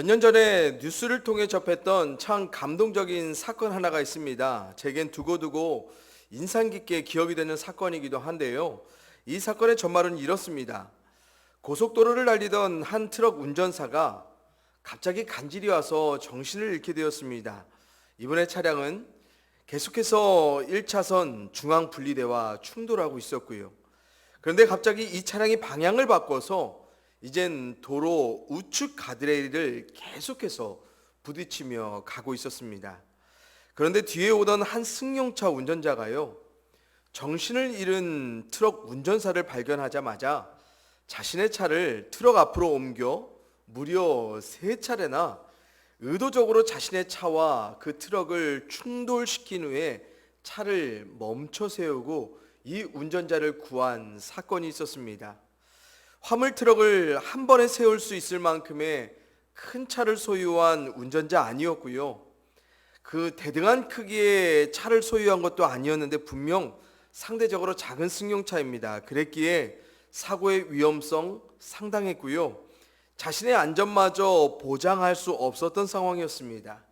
몇 년 전에 뉴스를 통해 접했던 참 감동적인 사건 하나가 있습니다. 제겐 두고두고 인상 깊게 기억이 되는 사건이기도 한데요. 이 사건의 전말은 이렇습니다. 고속도로를 달리던 한 트럭 운전사가 갑자기 간질이 와서 정신을 잃게 되었습니다. 이번에 차량은 계속해서 1차선 중앙 분리대와 충돌하고 있었고요. 그런데 갑자기 이 차량이 방향을 바꿔서 이젠 도로 우측 가드레일을 계속해서 부딪히며 가고 있었습니다. 그런데 뒤에 오던 한 승용차 운전자가요, 정신을 잃은 트럭 운전사를 발견하자마자 자신의 차를 트럭 앞으로 옮겨 무려 3차례나 의도적으로 자신의 차와 그 트럭을 충돌시킨 후에 차를 멈춰 세우고 이 운전자를 구한 사건이 있었습니다. 화물 트럭을 한 번에 세울 수 있을 만큼의 큰 차를 소유한 운전자 아니었고요. 그 대등한 크기의 차를 소유한 것도 아니었는데 분명 상대적으로 작은 승용차입니다. 그랬기에 사고의 위험성 상당했고요. 자신의 안전마저 보장할 수 없었던 상황이었습니다.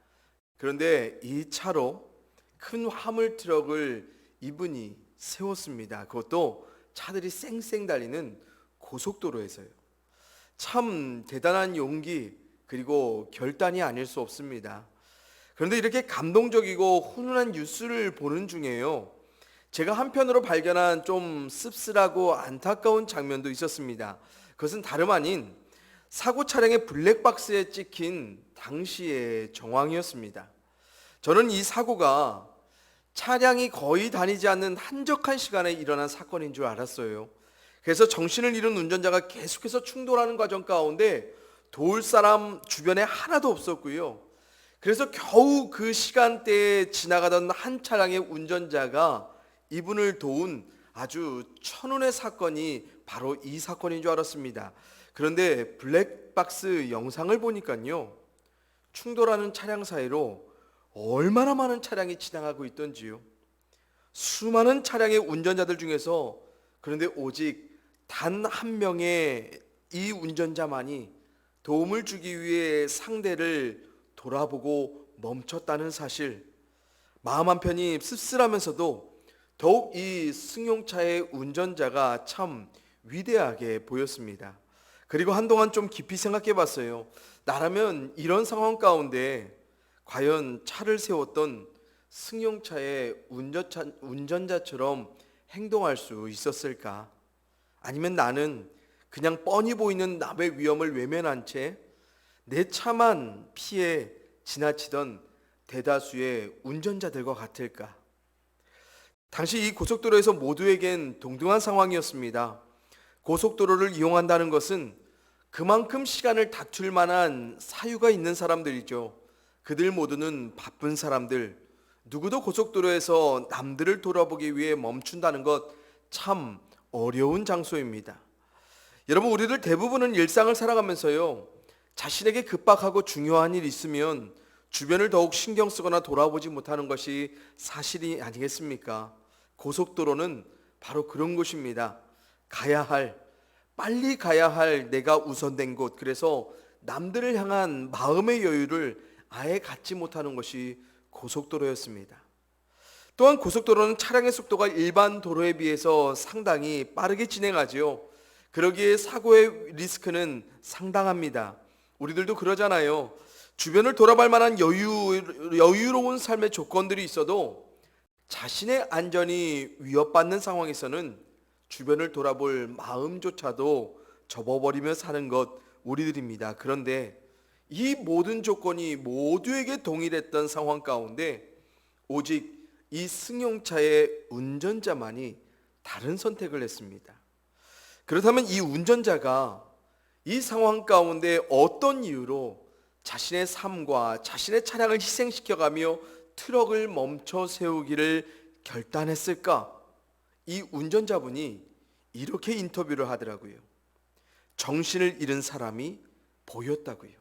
그런데 이 차로 큰 화물 트럭을 이분이 세웠습니다. 그것도 차들이 쌩쌩 달리는 고속도로에서요. 참 대단한 용기 그리고 결단이 아닐 수 없습니다. 그런데 이렇게 감동적이고 훈훈한 뉴스를 보는 중에요, 제가 한편으로 발견한 좀 씁쓸하고 안타까운 장면도 있었습니다. 그것은 다름 아닌 사고 차량의 블랙박스에 찍힌 당시의 정황이었습니다. 저는 이 사고가 차량이 거의 다니지 않는 한적한 시간에 일어난 사건인 줄 알았어요. 그래서 정신을 잃은 운전자가 계속해서 충돌하는 과정 가운데 도울 사람 주변에 하나도 없었고요. 그래서 겨우 그 시간대에 지나가던 한 차량의 운전자가 이분을 도운 아주 천운의 사건이 바로 이 사건인 줄 알았습니다. 그런데 블랙박스 영상을 보니까요, 충돌하는 차량 사이로 얼마나 많은 차량이 지나가고 있던지요. 수많은 차량의 운전자들 중에서 그런데 오직 단 한 명의 이 운전자만이 도움을 주기 위해 상대를 돌아보고 멈췄다는 사실, 마음 한편이 씁쓸하면서도 더욱 이 승용차의 운전자가 참 위대하게 보였습니다. 그리고 한동안 좀 깊이 생각해 봤어요. 나라면 이런 상황 가운데 과연 차를 세웠던 승용차의 운전자처럼 행동할 수 있었을까? 아니면 나는 그냥 뻔히 보이는 남의 위험을 외면한 채 내 차만 피해 지나치던 대다수의 운전자들과 같을까? 당시 이 고속도로에서 모두에겐 동등한 상황이었습니다. 고속도로를 이용한다는 것은 그만큼 시간을 다툴 만한 사유가 있는 사람들이죠. 그들 모두는 바쁜 사람들, 누구도 고속도로에서 남들을 돌아보기 위해 멈춘다는 것 참 어려운 장소입니다. 여러분, 우리들 대부분은 일상을 살아가면서요, 자신에게 급박하고 중요한 일이 있으면 주변을 더욱 신경 쓰거나 돌아보지 못하는 것이 사실이 아니겠습니까? 고속도로는 바로 그런 곳입니다. 빨리 가야 할 내가 우선된 곳, 그래서 남들을 향한 마음의 여유를 아예 갖지 못하는 것이 고속도로였습니다. 또한 고속도로는 차량의 속도가 일반 도로에 비해서 상당히 빠르게 진행하지요. 그러기에 사고의 리스크는 상당합니다. 우리들도 그러잖아요. 주변을 돌아볼 만한 여유로운 삶의 조건들이 있어도 자신의 안전이 위협받는 상황에서는 주변을 돌아볼 마음조차도 접어버리며 사는 것 우리들입니다. 그런데 이 모든 조건이 모두에게 동일했던 상황 가운데 오직 이 승용차의 운전자만이 다른 선택을 했습니다. 그렇다면 이 운전자가 이 상황 가운데 어떤 이유로 자신의 삶과 자신의 차량을 희생시켜가며 트럭을 멈춰 세우기를 결단했을까? 이 운전자분이 이렇게 인터뷰를 하더라고요. 정신을 잃은 사람이 보였다고요.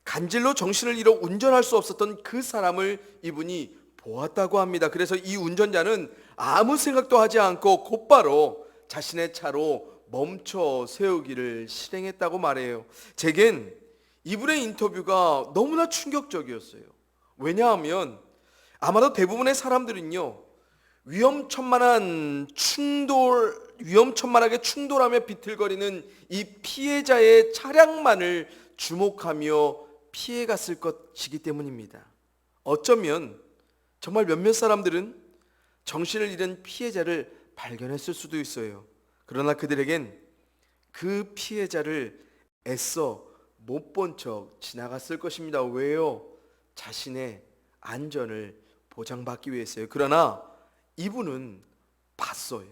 간질로 정신을 잃어 운전할 수 없었던 그 사람을 이분이 보았다고 합니다. 그래서 이 운전자는 아무 생각도 하지 않고 곧바로 자신의 차로 멈춰 세우기를 실행했다고 말해요. 제겐 이분의 인터뷰가 너무나 충격적이었어요. 왜냐하면 아마도 대부분의 사람들은요, 위험천만하게 충돌하며 비틀거리는 이 피해자의 차량만을 주목하며 피해갔을 것이기 때문입니다. 어쩌면 정말 몇몇 사람들은 정신을 잃은 피해자를 발견했을 수도 있어요. 그러나 그들에겐 그 피해자를 애써 못 본 척 지나갔을 것입니다. 왜요? 자신의 안전을 보장받기 위해서요. 그러나 이분은 봤어요.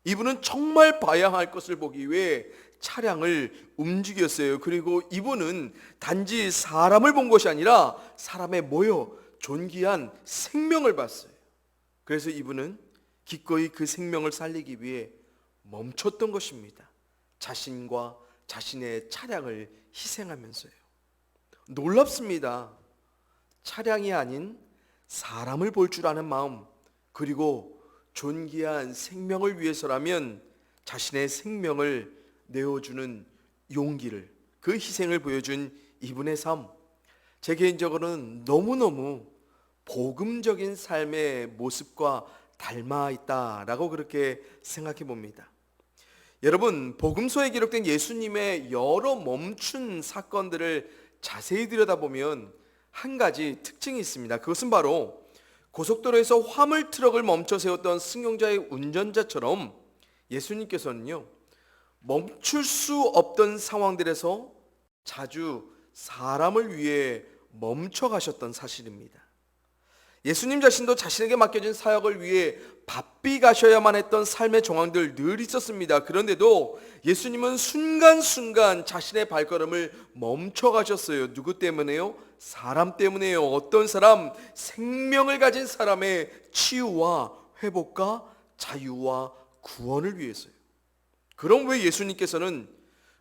이분은 정말 봐야 할 것을 보기 위해 차량을 움직였어요. 그리고 이분은 단지 사람을 본 것이 아니라 사람의 존귀한 생명을 봤어요. 그래서 이분은 기꺼이 그 생명을 살리기 위해 멈췄던 것입니다. 자신과 자신의 차량을 희생하면서요. 놀랍습니다. 차량이 아닌 사람을 볼 줄 아는 마음, 그리고 존귀한 생명을 위해서라면 자신의 생명을 내어주는 용기를, 그 희생을 보여준 이분의 삶, 제 개인적으로는 너무너무 복음적인 삶의 모습과 닮아 있다라고 그렇게 생각해 봅니다. 여러분, 복음서에 기록된 예수님의 여러 멈춘 사건들을 자세히 들여다보면 한 가지 특징이 있습니다. 그것은 바로 고속도로에서 화물 트럭을 멈춰 세웠던 승용차의 운전자처럼 예수님께서는요, 멈출 수 없던 상황들에서 자주 사람을 위해 멈춰 가셨던 사실입니다. 예수님 자신도 자신에게 맡겨진 사역을 위해 바삐 가셔야만 했던 삶의 정황들 늘 있었습니다. 그런데도 예수님은 순간순간 자신의 발걸음을 멈춰 가셨어요. 누구 때문에요? 사람 때문에요. 어떤 사람? 생명을 가진 사람의 치유와 회복과 자유와 구원을 위해서요. 그럼 왜 예수님께서는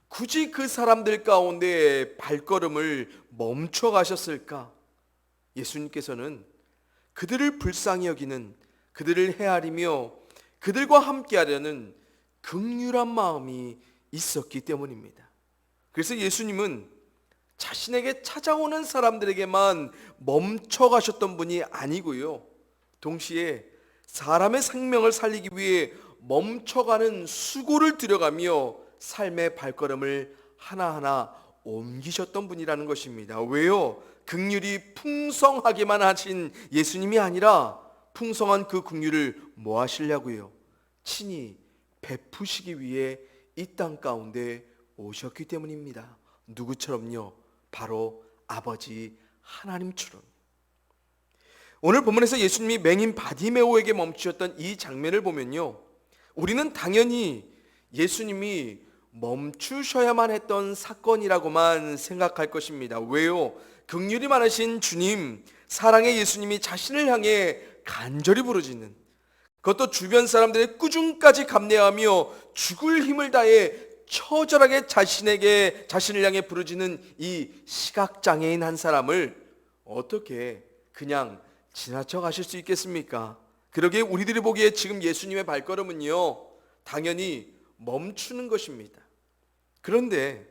굳이 그 사람들 가운데 발걸음을 멈춰 가셨을까? 예수님께서는 그들을 불쌍히 여기는, 그들을 헤아리며 그들과 함께하려는 긍휼한 마음이 있었기 때문입니다. 그래서 예수님은 자신에게 찾아오는 사람들에게만 멈춰 가셨던 분이 아니고요, 동시에 사람의 생명을 살리기 위해 멈춰가는 수고를 들여가며 삶의 발걸음을 하나하나 옮기셨던 분이라는 것입니다. 왜요? 긍휼이 풍성하게만 하신 예수님이 아니라 풍성한 그 긍휼을 뭐 하시려고요? 친히 베푸시기 위해 이 땅 가운데 오셨기 때문입니다. 누구처럼요? 바로 아버지 하나님처럼. 오늘 본문에서 예수님이 맹인 바디메오에게 멈추셨던 이 장면을 보면요, 우리는 당연히 예수님이 멈추셔야만 했던 사건이라고만 생각할 것입니다. 왜요? 긍휼이 많으신 주님, 사랑의 예수님이 자신을 향해 간절히 부르짖는, 그것도 주변 사람들의 꾸중까지 감내하며 죽을 힘을 다해 처절하게 자신을 향해 부르짖는 이 시각장애인 한 사람을 어떻게 그냥 지나쳐 가실 수 있겠습니까? 그러기에 우리들이 보기에 지금 예수님의 발걸음은요, 당연히 멈추는 것입니다. 그런데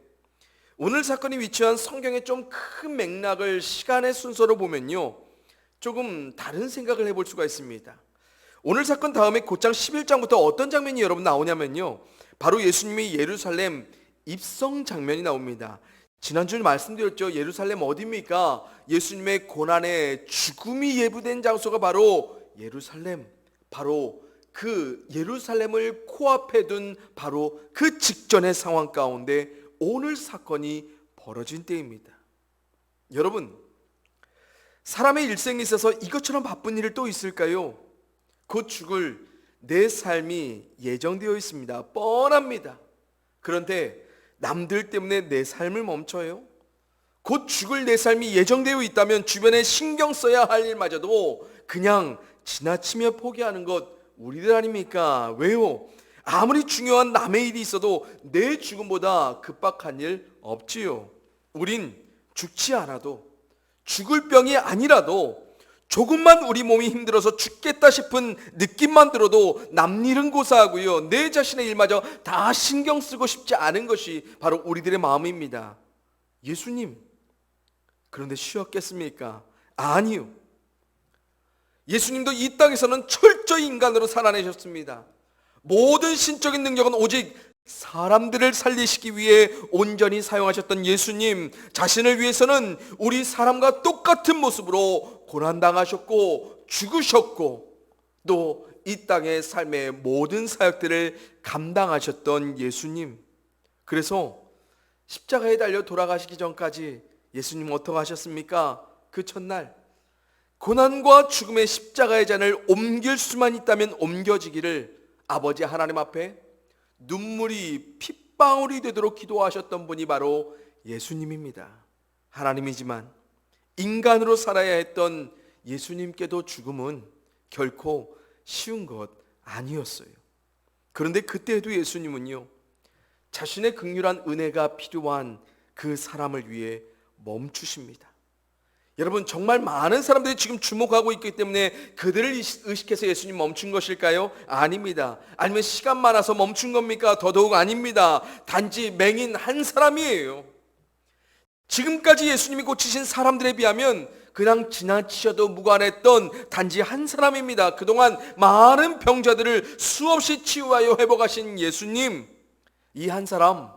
오늘 사건이 위치한 성경의 좀 큰 맥락을 시간의 순서로 보면요, 조금 다른 생각을 해볼 수가 있습니다. 오늘 사건 다음에 곧장 11장부터 어떤 장면이 여러분 나오냐면요, 바로 예수님이 예루살렘 입성 장면이 나옵니다. 지난주에 말씀드렸죠. 예루살렘 어디입니까? 예수님의 고난의 죽음이 예부된 장소가 바로 예루살렘, 바로 그 예루살렘을 코앞에 둔 바로 그 직전의 상황 가운데 오늘 사건이 벌어진 때입니다. 여러분, 사람의 일생에 있어서 이것처럼 바쁜 일이 또 있을까요? 곧 죽을 내 삶이 예정되어 있습니다. 뻔합니다. 그런데 남들 때문에 내 삶을 멈춰요? 곧 죽을 내 삶이 예정되어 있다면 주변에 신경 써야 할 일마저도 그냥 지나치며 포기하는 것 우리들 아닙니까? 왜요? 아무리 중요한 남의 일이 있어도 내 죽음보다 급박한 일 없지요. 우린 죽지 않아도, 죽을 병이 아니라도 조금만 우리 몸이 힘들어서 죽겠다 싶은 느낌만 들어도 남일은 고사하고요, 내 자신의 일마저 다 신경 쓰고 싶지 않은 것이 바로 우리들의 마음입니다. 예수님, 그런데 쉬었겠습니까? 아니요. 예수님도 이 땅에서는 철저히 인간으로 살아내셨습니다. 모든 신적인 능력은 오직 사람들을 살리시기 위해 온전히 사용하셨던 예수님 자신을 위해서는 우리 사람과 똑같은 모습으로 고난당하셨고 죽으셨고 또 이 땅의 삶의 모든 사역들을 감당하셨던 예수님. 그래서 십자가에 달려 돌아가시기 전까지 예수님 어떻게 하셨습니까? 그 첫날 고난과 죽음의 십자가의 잔을 옮길 수만 있다면 옮겨지기를 아버지 하나님 앞에 눈물이 핏방울이 되도록 기도하셨던 분이 바로 예수님입니다. 하나님이지만 인간으로 살아야 했던 예수님께도 죽음은 결코 쉬운 것 아니었어요. 그런데 그때에도 예수님은요, 자신의 극률한 은혜가 필요한 그 사람을 위해 멈추십니다. 여러분, 정말 많은 사람들이 지금 주목하고 있기 때문에 그들을 의식해서 예수님 멈춘 것일까요? 아닙니다. 아니면 시간 많아서 멈춘 겁니까? 더더욱 아닙니다. 단지 맹인 한 사람이에요. 지금까지 예수님이 고치신 사람들에 비하면 그냥 지나치셔도 무관했던 단지 한 사람입니다. 그동안 많은 병자들을 수없이 치유하여 회복하신 예수님, 이 한 사람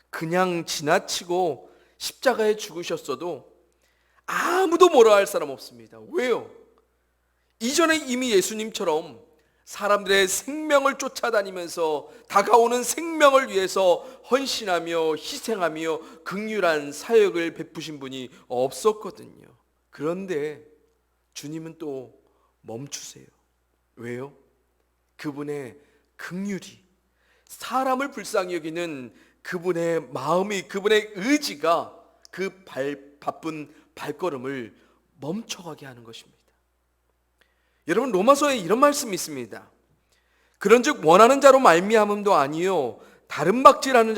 그냥 지나치고 십자가에 죽으셨어도 아무도 뭐라 할 사람 없습니다. 왜요? 이전에 이미 예수님처럼 사람들의 생명을 쫓아다니면서 다가오는 생명을 위해서 헌신하며 희생하며 긍휼한 사역을 베푸신 분이 없었거든요. 그런데 주님은 또 멈추세요. 왜요? 그분의 긍휼이, 사람을 불쌍히 여기는 그분의 마음이, 그분의 의지가 그 바쁜 발걸음을 멈춰가게 하는 것입니다. 여러분, 로마서에 이런 말씀이 있습니다. 그런즉 원하는 자로 말미암음도 아니요 다른 박질하는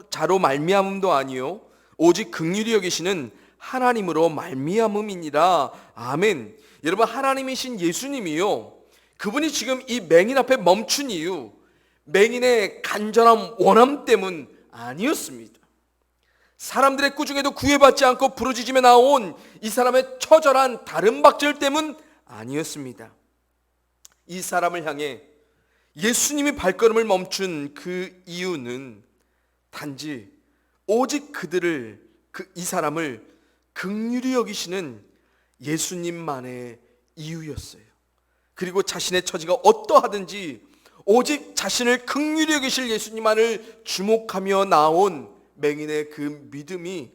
자로 말미암음도 아니요 오직 긍휼히 여기시는 하나님으로 말미암음이니라. 아멘. 여러분, 하나님이신 예수님이요, 그분이 지금 이 맹인 앞에 멈춘 이유, 맹인의 간절한 원함 때문 아니었습니다. 사람들의 꾸중에도 구애받지 않고 부르짖음에 나온 이 사람의 처절한 다른 박질 때문 아니었습니다. 이 사람을 향해 예수님이 발걸음을 멈춘 그 이유는 단지 오직 이 사람을 긍휼히 여기시는 예수님만의 이유였어요. 그리고 자신의 처지가 어떠하든지 오직 자신을 긍휼히 여기실 예수님만을 주목하며 나온 맹인의 그 믿음이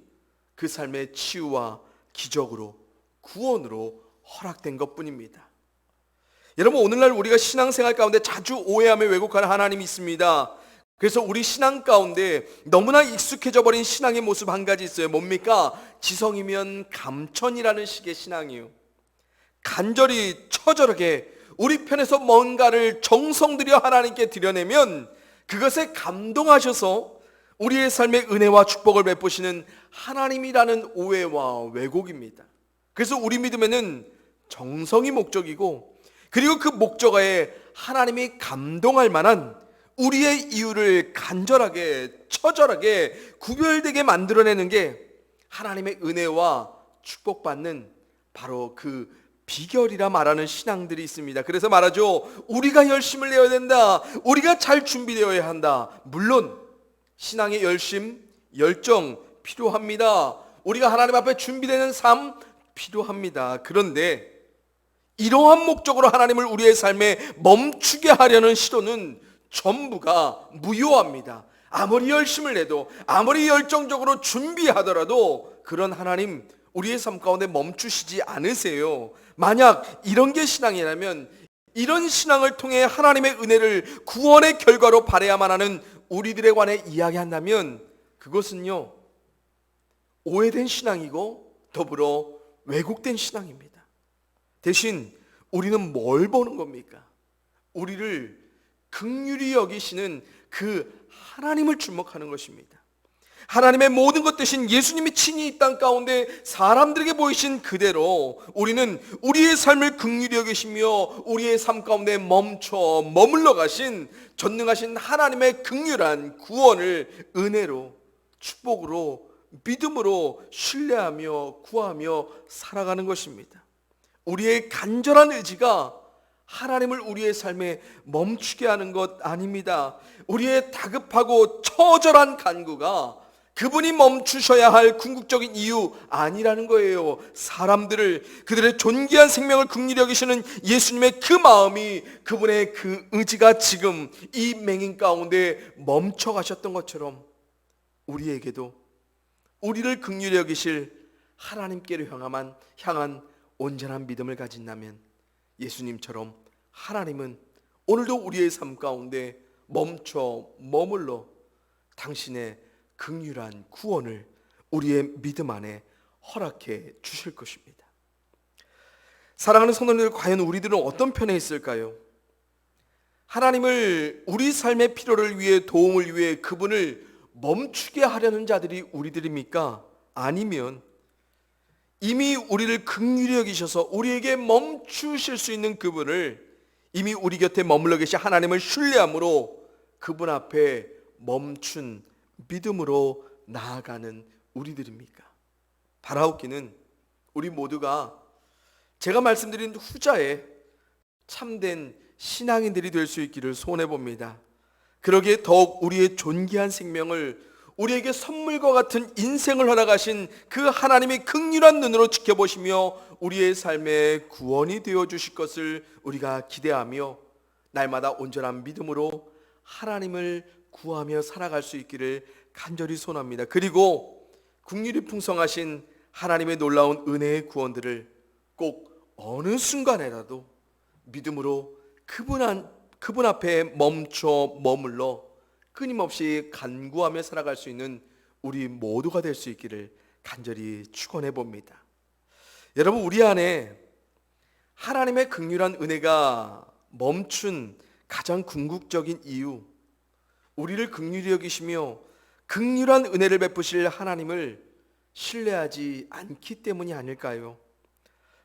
그 삶의 치유와 기적으로, 구원으로 허락된 것뿐입니다. 여러분, 오늘날 우리가 신앙생활 가운데 자주 오해하며 왜곡하는 하나님이 있습니다. 그래서 우리 신앙 가운데 너무나 익숙해져 버린 신앙의 모습 한 가지 있어요. 뭡니까? 지성이면 감천이라는 식의 신앙이요, 간절히 처절하게 우리 편에서 뭔가를 정성 들여 하나님께 드려내면 그것에 감동하셔서 우리의 삶의 은혜와 축복을 베푸시는 하나님이라는 오해와 왜곡입니다. 그래서 우리 믿음에는 정성이 목적이고, 그리고 그 목적에 하나님이 감동할 만한 우리의 이유를 간절하게 처절하게 구별되게 만들어내는 게 하나님의 은혜와 축복받는 바로 그 비결이라 말하는 신앙들이 있습니다. 그래서 말하죠, 우리가 열심을 내어야 된다, 우리가 잘 준비되어야 한다. 물론 신앙의 열심, 열정 필요합니다. 우리가 하나님 앞에 준비되는 삶 필요합니다. 그런데 이러한 목적으로 하나님을 우리의 삶에 멈추게 하려는 시도는 전부가 무효합니다. 아무리 열심을 내도, 아무리 열정적으로 준비하더라도 그런 하나님 우리의 삶 가운데 멈추시지 않으세요. 만약 이런 게 신앙이라면, 이런 신앙을 통해 하나님의 은혜를 구원의 결과로 바라야만 하는 우리들에 관해 이야기한다면 그것은요, 오해된 신앙이고 더불어 왜곡된 신앙입니다. 대신 우리는 뭘 보는 겁니까? 우리를 긍휼히 여기시는 그 하나님을 주목하는 것입니다. 하나님의 모든 것 대신 예수님이 친히 이 땅 가운데 사람들에게 보이신 그대로 우리는 우리의 삶을 긍휼히 여기시며 우리의 삶 가운데 머물러 가신 전능하신 하나님의 긍휼한 구원을 은혜로, 축복으로 믿음으로 신뢰하며 구하며 살아가는 것입니다. 우리의 간절한 의지가 하나님을 우리의 삶에 멈추게 하는 것 아닙니다. 우리의 다급하고 처절한 간구가 그분이 멈추셔야 할 궁극적인 이유 아니라는 거예요. 사람들을, 그들의 존귀한 생명을 긍휼히 여기시는 예수님의 그 마음이, 그분의 그 의지가 지금 이 맹인 가운데 멈춰 가셨던 것처럼 우리에게도 우리를 긍휼히 여기실 하나님께로 향한 온전한 믿음을 가진다면 예수님처럼 하나님은 오늘도 우리의 삶 가운데 멈춰 머물러 당신의 긍휼한 구원을 우리의 믿음 안에 허락해 주실 것입니다. 사랑하는 성도님들, 과연 우리들은 어떤 편에 있을까요? 하나님을 우리 삶의 필요를 위해, 도움을 위해 그분을 멈추게 하려는 자들이 우리들입니까? 아니면 이미 우리를 긍휼히 여기셔서 우리에게 멈추실 수 있는 그분을, 이미 우리 곁에 머물러 계신 하나님을 신뢰함으로 그분 앞에 멈춘 믿음으로 나아가는 우리들입니까? 바라옵기는 우리 모두가 제가 말씀드린 후자에 참된 신앙인들이 될 수 있기를 소원해 봅니다. 그러기에 더욱 우리의 존귀한 생명을, 우리에게 선물과 같은 인생을 허락하신 그 하나님의 긍휼한 눈으로 지켜보시며 우리의 삶의 구원이 되어 주실 것을 우리가 기대하며 날마다 온전한 믿음으로 하나님을 구하며 살아갈 수 있기를 간절히 소원합니다. 그리고 긍휼이 풍성하신 하나님의 놀라운 은혜의 구원들을 꼭 어느 순간에라도 믿음으로 그분 앞에 멈춰 머물러 끊임없이 간구하며 살아갈 수 있는 우리 모두가 될 수 있기를 간절히 축원해 봅니다. 여러분, 우리 안에 하나님의 긍휼한 은혜가 멈춘 가장 궁극적인 이유, 우리를 긍휼히 여기시며 긍휼한 은혜를 베푸실 하나님을 신뢰하지 않기 때문이 아닐까요?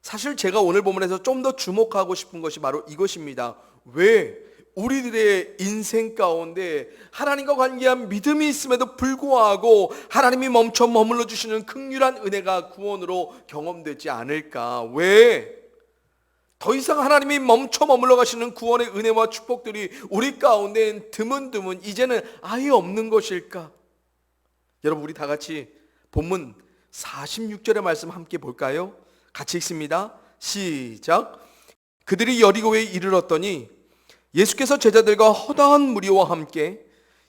사실 제가 오늘 본문에서 좀 더 주목하고 싶은 것이 바로 이것입니다. 왜 우리들의 인생 가운데 하나님과 관계한 믿음이 있음에도 불구하고 하나님이 멈춰 머물러 주시는 긍휼한 은혜가 구원으로 경험되지 않을까? 왜 더 이상 하나님이 멈춰 머물러 가시는 구원의 은혜와 축복들이 우리 가운데 드문드문 이제는 아예 없는 것일까? 여러분, 우리 다 같이 본문 46절의 말씀 함께 볼까요? 같이 읽습니다. 시작. 그들이 여리고에 이르렀더니 예수께서 제자들과 허다한 무리와 함께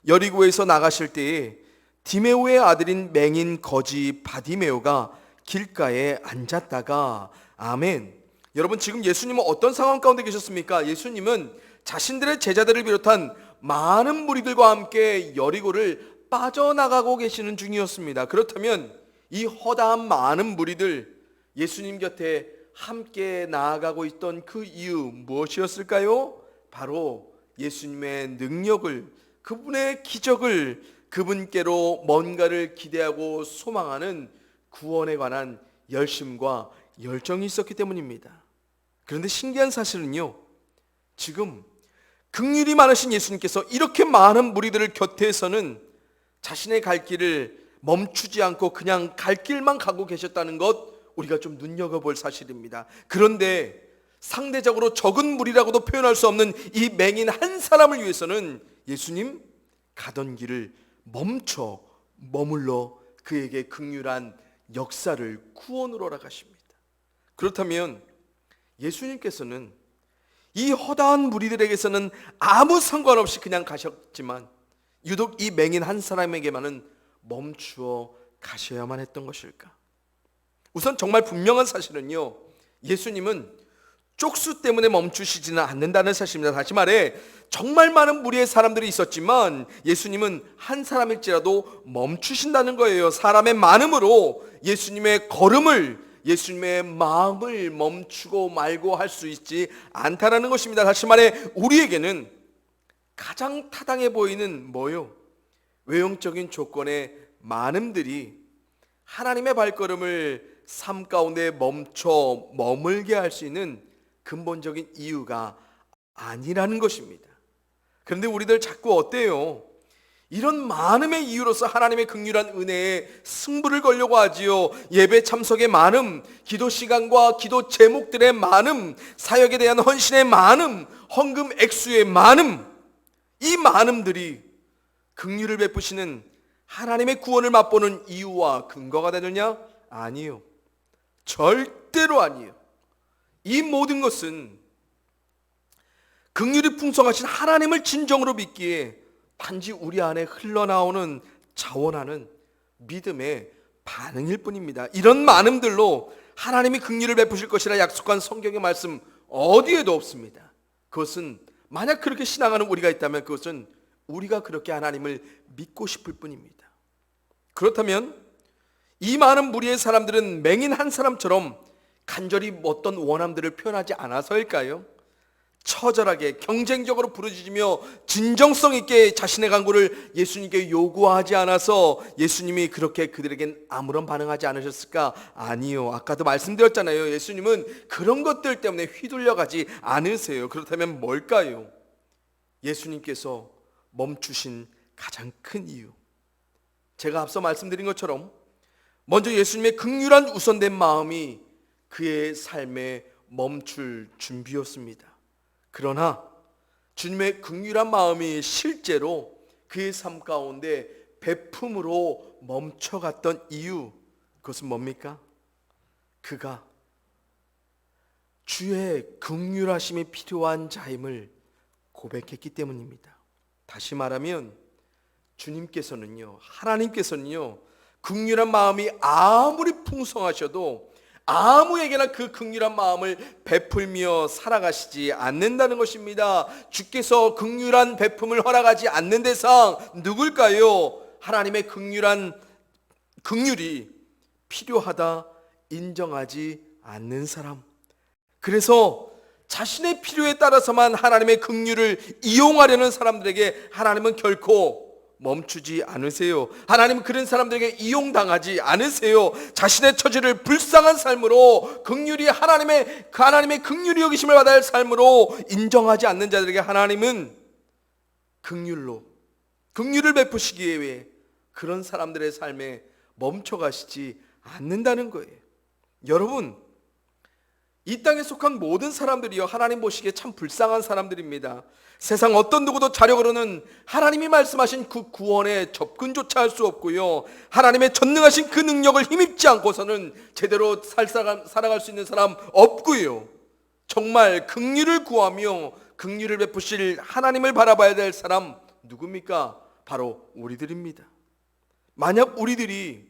여리고에서 나가실 때에 디메오의 아들인 맹인 거지 바디메오가 길가에 앉았다가. 아멘. 여러분, 지금 예수님은 어떤 상황 가운데 계셨습니까? 예수님은 자신들의 제자들을 비롯한 많은 무리들과 함께 여리고를 빠져나가고 계시는 중이었습니다. 그렇다면 이 허다한 많은 무리들, 예수님 곁에 함께 나아가고 있던 그 이유 무엇이었을까요? 바로 예수님의 능력을, 그분의 기적을, 그분께로 뭔가를 기대하고 소망하는 구원에 관한 열심과 열정이 있었기 때문입니다. 그런데 신기한 사실은요, 지금 긍휼이 많으신 예수님께서 이렇게 많은 무리들을 곁에서는 자신의 갈 길을 멈추지 않고 그냥 갈 길만 가고 계셨다는 것, 우리가 좀 눈여겨볼 사실입니다. 그런데 상대적으로 적은 무리라고도 표현할 수 없는 이 맹인 한 사람을 위해서는 예수님 가던 길을 멈춰 머물러 그에게 긍휼한 역사를, 구원으로 허락하십니다. 그렇다면 예수님께서는 이 허다한 무리들에게서는 아무 상관없이 그냥 가셨지만 유독 이 맹인 한 사람에게만은 멈추어 가셔야만 했던 것일까? 우선 정말 분명한 사실은요, 예수님은 쪽수 때문에 멈추시지는 않는다는 사실입니다. 다시 말해 정말 많은 무리의 사람들이 있었지만 예수님은 한 사람일지라도 멈추신다는 거예요. 사람의 많음으로 예수님의 걸음을, 예수님의 마음을 멈추고 말고 할 수 있지 않다라는 것입니다. 다시 말해 우리에게는 가장 타당해 보이는 뭐요? 외형적인 조건의 많음들이 하나님의 발걸음을 삶 가운데 멈춰 머물게 할 수 있는 근본적인 이유가 아니라는 것입니다. 그런데 우리들 자꾸 어때요? 이런 많음의 이유로서 하나님의 긍휼한 은혜에 승부를 걸려고 하지요. 예배 참석의 많음, 기도 시간과 기도 제목들의 많음, 사역에 대한 헌신의 많음, 헌금 액수의 많음, 이 많음들이 긍휼을 베푸시는 하나님의 구원을 맛보는 이유와 근거가 되느냐? 아니요. 절대로 아니에요. 이 모든 것은 긍휼이 풍성하신 하나님을 진정으로 믿기에 단지 우리 안에 흘러나오는 자원하는 믿음의 반응일 뿐입니다. 이런 많음들로 하나님이 긍휼을 베푸실 것이라 약속한 성경의 말씀 어디에도 없습니다. 그것은 만약 그렇게 신앙하는 우리가 있다면 그것은 우리가 그렇게 하나님을 믿고 싶을 뿐입니다. 그렇다면 이 많은 무리의 사람들은 맹인 한 사람처럼 간절히 어떤 원함들을 표현하지 않아서일까요? 처절하게 경쟁적으로 부르짖으며 진정성 있게 자신의 간구를 예수님께 요구하지 않아서 예수님이 그렇게 그들에겐 아무런 반응하지 않으셨을까? 아니요. 아까도 말씀드렸잖아요. 예수님은 그런 것들 때문에 휘둘려가지 않으세요. 그렇다면 뭘까요? 예수님께서 멈추신 가장 큰 이유, 제가 앞서 말씀드린 것처럼 먼저 예수님의 긍휼한 우선된 마음이 그의 삶에 멈출 준비였습니다. 그러나 주님의 긍휼한 마음이 실제로 그의 삶 가운데 베품으로 멈춰갔던 이유, 그것은 뭡니까? 그가 주의 긍휼하심이 필요한 자임을 고백했기 때문입니다. 다시 말하면 주님께서는요, 하나님께서는요, 긍휼한 마음이 아무리 풍성하셔도 아무에게나 그 긍휼한 마음을 베풀며 살아가시지 않는다는 것입니다. 주께서 긍휼한 베품을 허락하지 않는 대상 누굴까요? 하나님의 긍휼이 필요하다 인정하지 않는 사람. 그래서 자신의 필요에 따라서만 하나님의 긍휼을 이용하려는 사람들에게 하나님은 결코 멈추지 않으세요. 하나님은 그런 사람들에게 이용당하지 않으세요. 자신의 처지를 불쌍한 삶으로 긍휼이 하나님의 긍휼이 여기심을 받아야 할 삶으로 인정하지 않는 자들에게 하나님은 긍휼을 베푸시기 위해 그런 사람들의 삶에 멈춰가시지 않는다는 거예요. 여러분, 이 땅에 속한 모든 사람들이요, 하나님 보시기에 참 불쌍한 사람들입니다. 세상 어떤 누구도 자력으로는 하나님이 말씀하신 그 구원에 접근조차 할 수 없고요, 하나님의 전능하신 그 능력을 힘입지 않고서는 제대로 살아갈 수 있는 사람 없고요, 정말 긍휼을 구하며 긍휼을 베푸실 하나님을 바라봐야 될 사람 누굽니까? 바로 우리들입니다. 만약 우리들이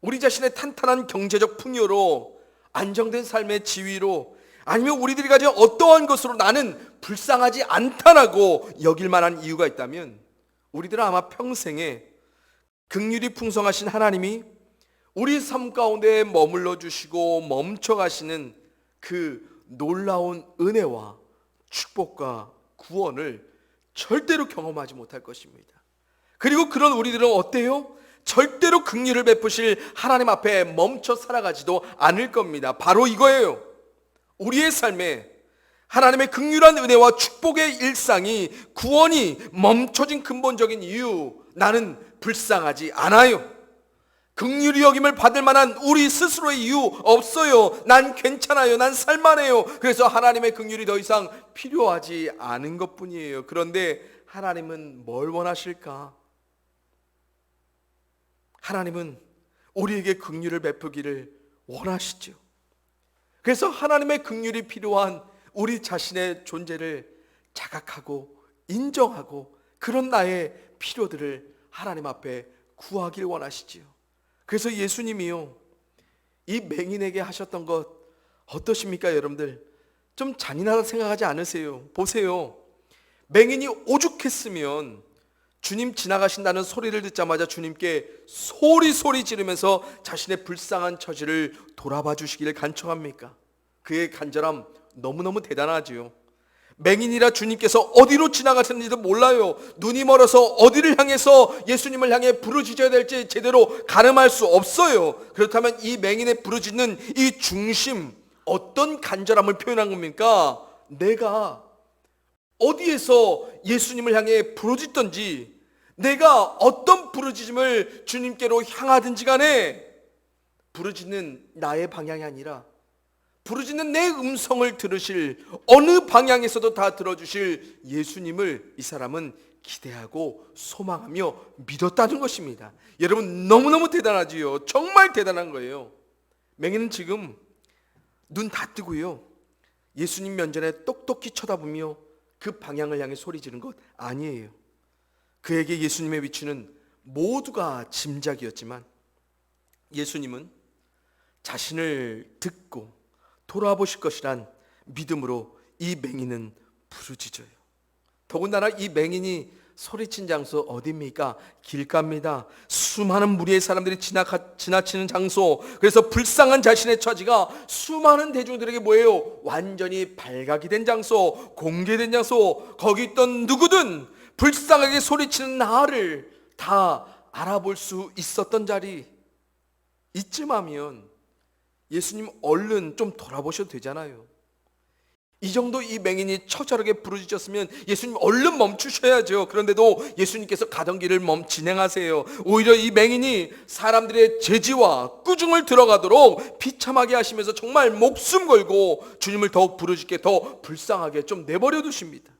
우리 자신의 탄탄한 경제적 풍요로, 안정된 삶의 지위로, 아니면 우리들이 가진 어떠한 것으로 나는 불쌍하지 않다라고 여길 만한 이유가 있다면 우리들은 아마 평생에 긍휼이 풍성하신 하나님이 우리 삶 가운데 머물러 주시고 멈춰 가시는 그 놀라운 은혜와 축복과 구원을 절대로 경험하지 못할 것입니다. 그리고 그런 우리들은 어때요? 절대로 긍휼을 베푸실 하나님 앞에 멈춰 살아가지도 않을 겁니다. 바로 이거예요. 우리의 삶에 하나님의 긍휼한 은혜와 축복의 일상이, 구원이 멈춰진 근본적인 이유, 나는 불쌍하지 않아요. 긍휼히 여김을 받을 만한 우리 스스로의 이유 없어요. 난 괜찮아요. 난 살만해요. 그래서 하나님의 긍휼이 더 이상 필요하지 않은 것뿐이에요. 그런데 하나님은 뭘 원하실까? 하나님은 우리에게 긍휼을 베푸기를 원하시죠. 그래서 하나님의 긍휼이 필요한 우리 자신의 존재를 자각하고 인정하고 그런 나의 필요들을 하나님 앞에 구하길 원하시지요. 그래서 예수님이요, 이 맹인에게 하셨던 것 어떠십니까? 여러분들 좀 잔인하다 생각하지 않으세요? 보세요, 맹인이 오죽했으면 주님 지나가신다는 소리를 듣자마자 주님께 소리 지르면서 자신의 불쌍한 처지를 돌아봐 주시기를 간청합니까? 그의 간절함 너무너무 대단하지요. 맹인이라 주님께서 어디로 지나가셨는지도 몰라요. 눈이 멀어서 어디를 향해서 예수님을 향해 부르짖어야 될지 제대로 가늠할 수 없어요. 그렇다면 이 맹인의 부르짖는 이 중심, 어떤 간절함을 표현한 겁니까? 내가 어디에서 예수님을 향해 부르짖던지, 내가 어떤 부르짖음을 주님께로 향하든지 간에 부르짖는 나의 방향이 아니라 부르짖는 내 음성을 들으실, 어느 방향에서도 다 들어주실 예수님을 이 사람은 기대하고 소망하며 믿었다는 것입니다. 여러분, 너무너무 대단하지요. 정말 대단한 거예요. 맹인은 지금 눈 다 뜨고요, 예수님 면전에 똑똑히 쳐다보며 그 방향을 향해 소리 지른 것 아니에요. 그에게 예수님의 위치는 모두가 짐작이었지만 예수님은 자신을 듣고 돌아보실 것이란 믿음으로 이 맹인은 부르짖어요. 더군다나 이 맹인이 소리친 장소 어디입니까? 길가입니다. 수많은 무리의 사람들이 지나치는 장소. 그래서 불쌍한 자신의 처지가 수많은 대중들에게 뭐예요? 완전히 발각이 된 장소, 공개된 장소. 거기 있던 누구든 불쌍하게 소리치는 나를 다 알아볼 수 있었던 자리. 이쯤 하면 예수님 얼른 좀 돌아보셔도 되잖아요. 이 정도 이 맹인이 처절하게 부르짖었으면 예수님 얼른 멈추셔야죠. 그런데도 예수님께서 가던 길을 진행하세요. 오히려 이 맹인이 사람들의 제지와 꾸중을 들어가도록 비참하게 하시면서 정말 목숨 걸고 주님을 더욱 부르짖게, 더 불쌍하게 좀 내버려 두십니다.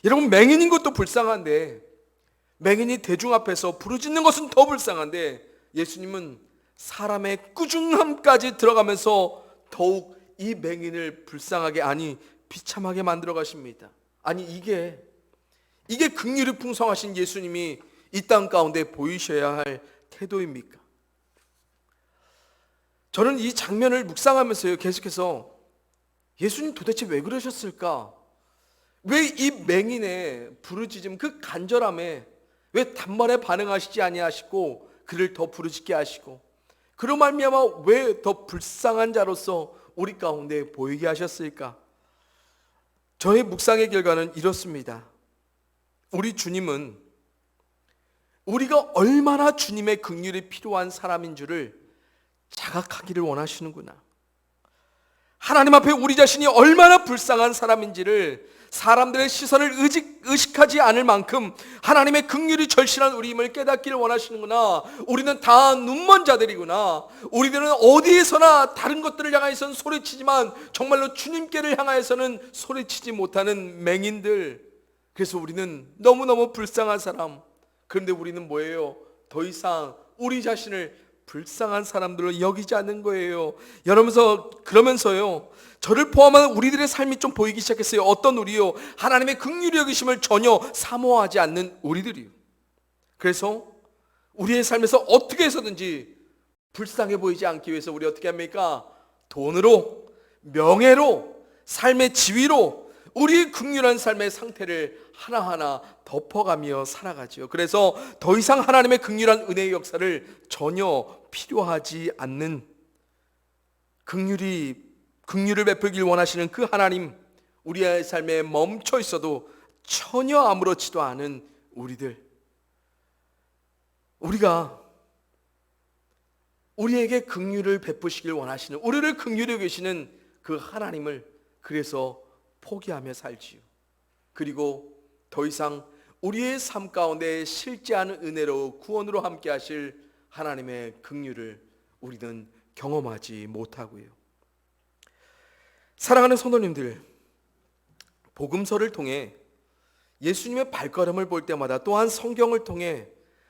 여러분, 맹인인 것도 불쌍한데, 맹인이 대중 앞에서 부르짖는 것은 더 불쌍한데, 예수님은 사람의 꾸중함까지 들어가면서 더욱 이 맹인을 불쌍하게, 아니 비참하게 만들어 가십니다. 아니 이게 긍휼이 풍성하신 예수님이 이 땅 가운데 보이셔야 할 태도입니까? 저는 이 장면을 묵상하면서요, 계속해서 예수님 도대체 왜 그러셨을까? 왜 이 맹인의 부르짖음, 그 간절함에 왜 단번에 반응하시지 아니하시고 그를 더 부르짖게 하시고, 그로 말미암아 왜 더 불쌍한 자로서 우리 가운데 보이게 하셨을까? 저의 묵상의 결과는 이렇습니다. 우리 주님은 우리가 얼마나 주님의 긍휼이 필요한 사람인 줄을 자각하기를 원하시는구나. 하나님 앞에 우리 자신이 얼마나 불쌍한 사람인지를 사람들의 시선을 의식하지 않을 만큼 하나님의 긍휼이 절실한 우리임을 깨닫기를 원하시는구나. 우리는 다 눈먼 자들이구나. 우리들은 어디에서나 다른 것들을 향하여서는 소리치지만 정말로 주님께를 향하여서는 소리치지 못하는 맹인들. 그래서 우리는 너무너무 불쌍한 사람. 그런데 우리는 뭐예요? 더 이상 우리 자신을 불쌍한 사람들로 여기지 않는 거예요. 그러면서요, 저를 포함한 우리들의 삶이 좀 보이기 시작했어요. 어떤 우리요? 하나님의 긍휼히 여기심을 전혀 사모하지 않는 우리들이요. 그래서 우리의 삶에서 어떻게 해서든지 불쌍해 보이지 않기 위해서 우리 어떻게 합니까? 돈으로, 명예로, 삶의 지위로 우리의 긍휼한 삶의 상태를 하나하나 덮어가며 살아가지요. 그래서 더 이상 하나님의 긍휼한 은혜의 역사를 전혀 필요하지 않는, 긍휼을 베풀길 원하시는 그 하나님, 우리의 삶에 멈춰 있어도 전혀 아무렇지도 않은 우리들, 우리가 우리에게 긍휼을 베푸시길 원하시는, 우리를 긍휼히 여기시는 그 하나님을 그래서 포기하며 살지요. 그리고 더 이상 우리의 삶 가운데 실제하는 은혜로 구원으로 함께 하실 하나님의 긍휼을 우리는 경험하지 못하고요. 사랑하는 성도님들, 복음서를 통해 예수님의 발걸음을 볼 때마다, 또한 성경을 통해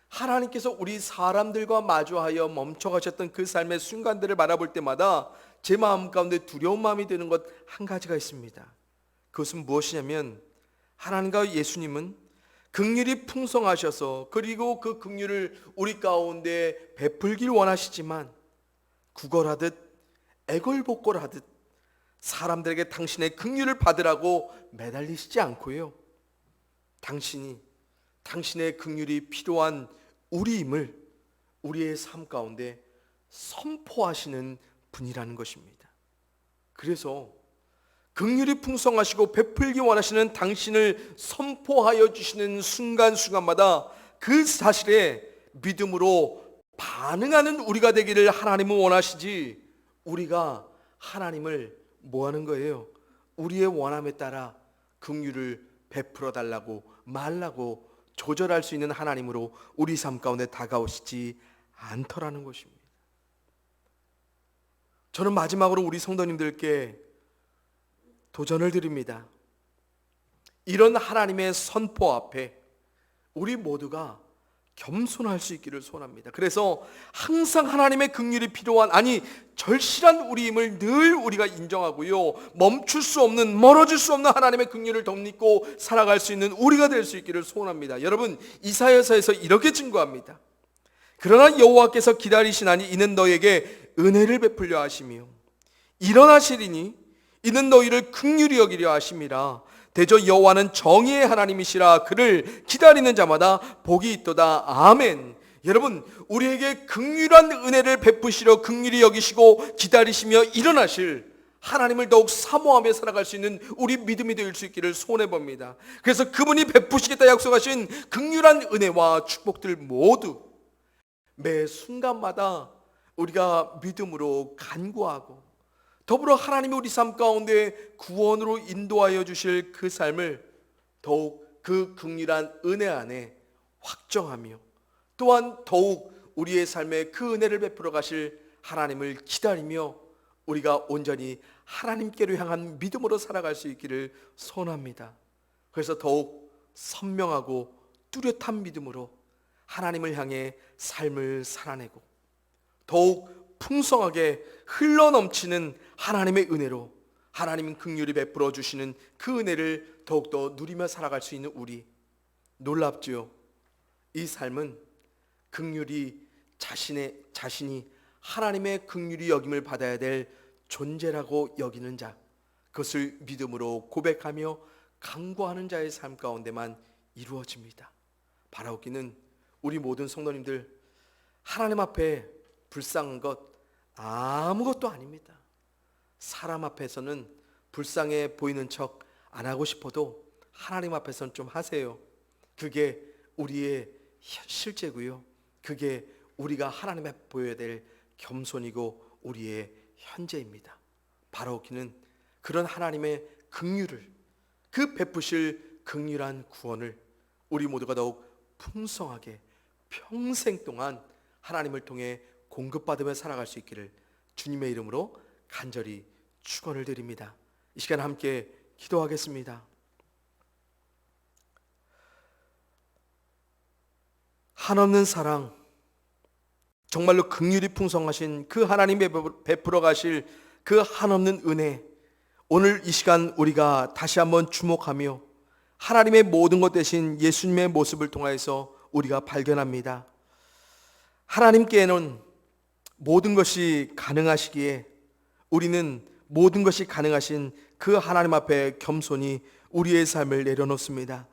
하나님께서 우리 사람들과 마주하여 멈춰가셨던 그 삶의 순간들을 바라볼 때마다 제 마음 가운데 두려운 마음이 드는 것 한 가지가 있습니다. 그것은 무엇이냐면, 하나님과 예수님은 긍휼이 풍성하셔서, 그리고 그 긍휼을 우리 가운데 베풀길 원하시지만 구걸하듯 애걸복걸하듯 사람들에게 당신의 긍휼을 받으라고 매달리시지 않고요, 당신의 긍휼이 필요한 우리임을 우리의 삶 가운데 선포하시는 분이라는 것입니다. 그래서 긍휼이 풍성하시고 베풀기 원하시는 당신을 선포하여 주시는 순간순간마다 그 사실에 믿음으로 반응하는 우리가 되기를 하나님은 원하시지, 우리가 하나님을 뭐 하는 거예요? 우리의 원함에 따라 긍휼을 베풀어 달라고 말라고 조절할 수 있는 하나님으로 우리 삶 가운데 다가오시지 않더라는 것입니다. 저는 마지막으로 우리 성도님들께 도전을 드립니다. 이런 하나님의 선포 앞에 우리 모두가 겸손할 수 있기를 소원합니다. 그래서 항상 하나님의 긍휼이 필요한, 아니 절실한 우리임을 늘 우리가 인정하고요, 멈출 수 없는, 멀어질 수 없는 하나님의 긍휼을 덧입고 살아갈 수 있는 우리가 될 수 있기를 소원합니다. 여러분, 이사야서에서 이렇게 증거합니다. 그러나 여호와께서 기다리시나니 이는 너에게 은혜를 베풀려 하시며 일어나시리니 이는 너희를 긍휼히 여기려 하심이라. 대저 여호와는 정의의 하나님이시라. 그를 기다리는 자마다 복이 있도다. 아멘. 여러분, 우리에게 긍휼한 은혜를 베푸시려 긍휼히 여기시고 기다리시며 일어나실 하나님을 더욱 사모하며 살아갈 수 있는 우리 믿음이 될 수 있기를 소원해 봅니다. 그래서 그분이 베푸시겠다 약속하신 긍휼한 은혜와 축복들 모두 매 순간마다 우리가 믿음으로 간구하고, 더불어 하나님이 우리 삶 가운데 구원으로 인도하여 주실 그 삶을 더욱 그 긍휼한 은혜 안에 확정하며, 또한 더욱 우리의 삶에 그 은혜를 베풀어 가실 하나님을 기다리며 우리가 온전히 하나님께로 향한 믿음으로 살아갈 수 있기를 소원합니다. 그래서 더욱 선명하고 뚜렷한 믿음으로 하나님을 향해 삶을 살아내고, 더욱 풍성하게 흘러넘치는 하나님의 은혜로 하나님 긍휼히 베풀어 주시는 그 은혜를 더욱더 누리며 살아갈 수 있는 우리. 놀랍지요? 이 삶은 긍휼히 자신이 하나님의 긍휼히 여김을 받아야 될 존재라고 여기는 자, 그것을 믿음으로 고백하며 간구하는 자의 삶 가운데만 이루어집니다. 바라옵기는 우리 모든 성도님들, 하나님 앞에 불쌍한 것 아무것도 아닙니다. 사람 앞에서는 불쌍해 보이는 척 안 하고 싶어도 하나님 앞에서는 좀 하세요. 그게 우리의 실제고요, 그게 우리가 하나님 앞에 보여야 될 겸손이고 우리의 현재입니다. 바라옵기는 그런 하나님의 긍휼을, 그 베푸실 긍휼한 구원을 우리 모두가 더욱 풍성하게 평생 동안 하나님을 통해 공급받으며 살아갈 수 있기를 주님의 이름으로 간절히 축원을 드립니다. 이 시간 함께 기도하겠습니다. 한없는 사랑, 정말로 긍휼이 풍성하신 그 하나님의 베풀어 가실 그 한없는 은혜, 오늘 이 시간 우리가 다시 한번 주목하며 하나님의 모든 것 대신 예수님의 모습을 통하여서 우리가 발견합니다. 하나님께는 모든 것이 가능하시기에 우리는 모든 것이 가능하신 그 하나님 앞에 겸손히 우리의 삶을 내려놓습니다.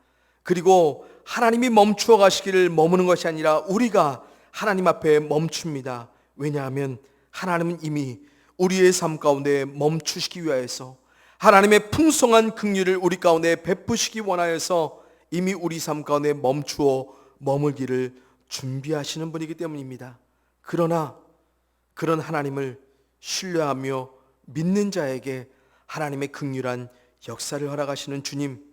그리고 하나님이 멈추어 가시기를 머무는 것이 아니라 우리가 하나님 앞에 멈춥니다. 왜냐하면 하나님은 이미 우리의 삶 가운데 멈추시기 위하여서, 하나님의 풍성한 긍휼을 우리 가운데 베푸시기 원하여서 이미 우리 삶 가운데 멈추어 머물기를 준비하시는 분이기 때문입니다. 그러나 그런 하나님을 신뢰하며 믿는 자에게 하나님의 긍휼한 역사를 허락하시는 주님,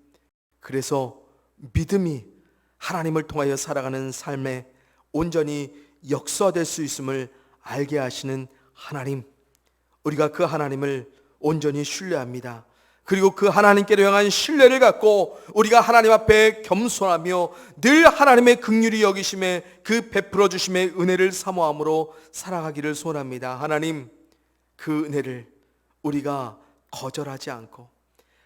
그래서 믿음이 하나님을 통하여 살아가는 삶에 온전히 역사될 수 있음을 알게 하시는 하나님, 우리가 그 하나님을 온전히 신뢰합니다. 그리고 그 하나님께로 향한 신뢰를 갖고 우리가 하나님 앞에 겸손하며 늘 하나님의 긍휼히 여기심에 그 베풀어 주심의 은혜를 사모함으로 살아가기를 소원합니다. 하나님, 그 은혜를 우리가 거절하지 않고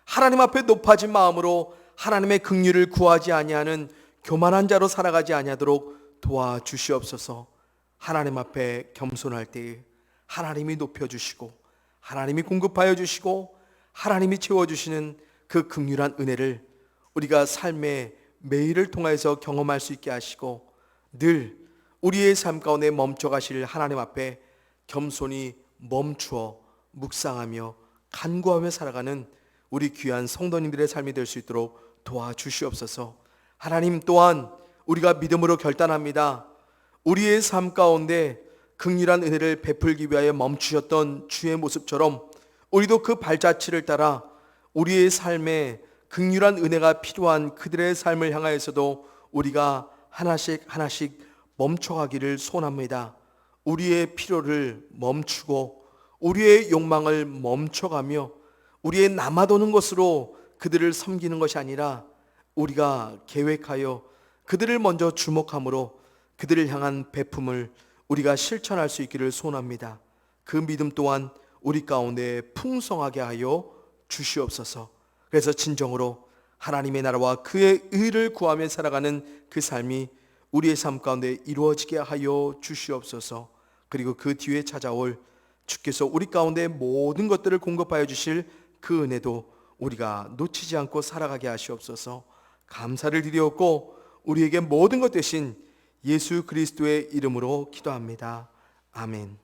하나님 앞에 높아진 마음으로 하나님의 긍휼을 구하지 아니하는 교만한 자로 살아가지 아니하도록 도와주시옵소서. 하나님 앞에 겸손할 때에 하나님이 높여주시고 하나님이 공급하여 주시고 하나님이 채워주시는 그 긍휼한 은혜를 우리가 삶의 매일을 통해서 경험할 수 있게 하시고, 늘 우리의 삶 가운데 멈춰가실 하나님 앞에 겸손히 멈추어 묵상하며 간구하며 살아가는 우리 귀한 성도님들의 삶이 될 수 있도록 도와주시옵소서. 하나님, 또한 우리가 믿음으로 결단합니다. 우리의 삶 가운데 긍휼한 은혜를 베풀기 위하여 멈추셨던 주의 모습처럼 우리도 그 발자취를 따라 우리의 삶에 긍휼한 은혜가 필요한 그들의 삶을 향하여서도 우리가 하나씩 하나씩 멈춰가기를 소원합니다. 우리의 필요를 멈추고 우리의 욕망을 멈춰가며 우리의 남아도는 것으로 그들을 섬기는 것이 아니라 우리가 계획하여 그들을 먼저 주목함으로 그들을 향한 베품을 우리가 실천할 수 있기를 소원합니다. 그 믿음 또한 우리 가운데 풍성하게 하여 주시옵소서. 그래서 진정으로 하나님의 나라와 그의 의를 구하며 살아가는 그 삶이 우리의 삶 가운데 이루어지게 하여 주시옵소서. 그리고 그 뒤에 찾아올 주께서 우리 가운데 모든 것들을 공급하여 주실 그 은혜도 우리가 놓치지 않고 살아가게 하시옵소서. 감사를 드리옵고 우리에게 모든 것 되신 예수 그리스도의 이름으로 기도합니다. 아멘.